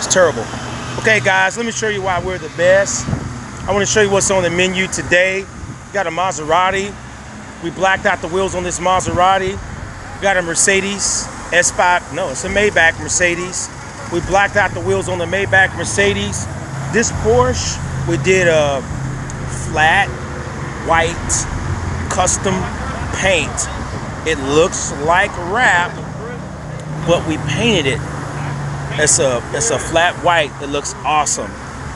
terrible. Okay, guys, let me show you why we're the best. I want to show you what's on the menu today. We got a Maserati. We blacked out the wheels on this Maserati. We got a Mercedes S5. No, it's a Maybach Mercedes. We blacked out the wheels on the Maybach Mercedes. This Porsche, we did a flat white custom paint. It looks like wrap, but we painted it. It's a flat white. It looks awesome.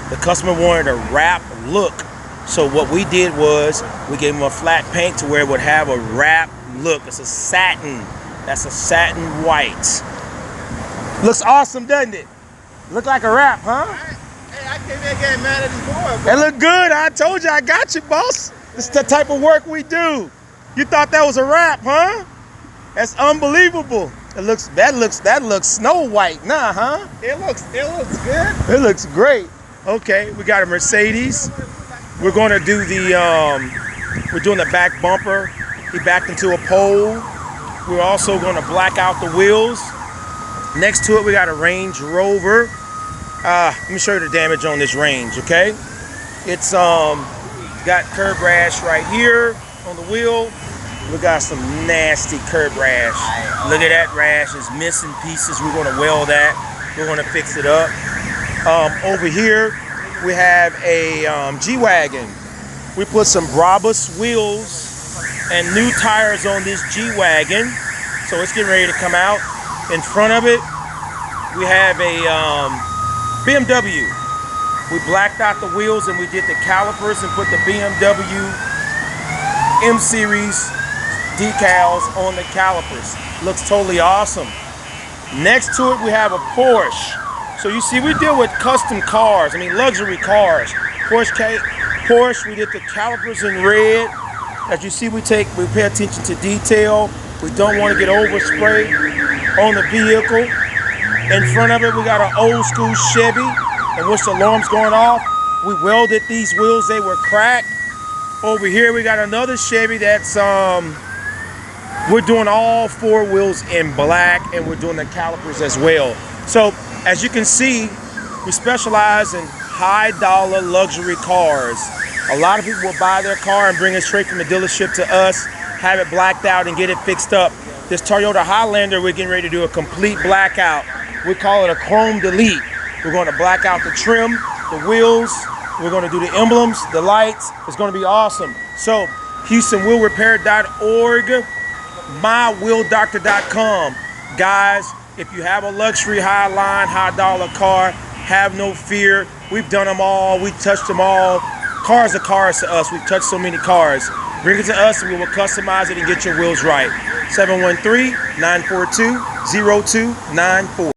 The customer wanted a wrap look, so what we did was we gave him a flat paint to where it would have a wrap look. It's a satin. That's a satin white. Looks awesome, doesn't it? Look like a wrap, huh? Hey, I came here getting mad at this boy. It look good. I told you I got you, boss. This is the type of work we do. You thought that was a wrap, huh? That's unbelievable. That looks Snow White, nah, huh? It looks good. It looks great. Okay, we got a Mercedes. We're gonna do we're doing the back bumper. He backed into a pole. We're also gonna black out the wheels. Next to it, we got a Range Rover. Let me show you the damage on this Range, okay? It's got curb rash right here on the wheel. We got some nasty curb rash. Look at that rash, it's missing pieces. We're gonna weld that. We're gonna fix it up. Over here, we have a G-Wagon. We put some Brabus wheels and new tires on this G-Wagon. So it's getting ready to come out. In front of it, we have a BMW. We blacked out the wheels and we did the calipers and put the BMW M Series decals on the calipers. Looks totally awesome. Next to it, we have a Porsche. So you see, we deal with custom cars. I mean, luxury cars. Porsche, we did the calipers in red. As you see, we pay attention to detail. We don't want to get overspray on the vehicle. In front of it, we got an old school Chevy in which the alarm's going off. We welded these wheels, they were cracked. Over here, we got another Chevy that's, we're doing all four wheels in black and we're doing the calipers as well. So, as you can see, we specialize in high dollar luxury cars. A lot of people will buy their car and bring it straight from the dealership to us, have it blacked out and get it fixed up. This Toyota Highlander, we're getting ready to do a complete blackout. We call it a chrome delete. We're going to black out the trim, the wheels. We're going to do the emblems, the lights. It's going to be awesome. So, HoustonWheelRepair.org, mywheeldoctor.com. Guys, if you have a luxury, high line, high dollar car, have no fear. We've done them all. We've touched them all. Cars are cars to us. We've touched so many cars. Bring it to us and we will customize it and get your wheels right. 713-942-0294.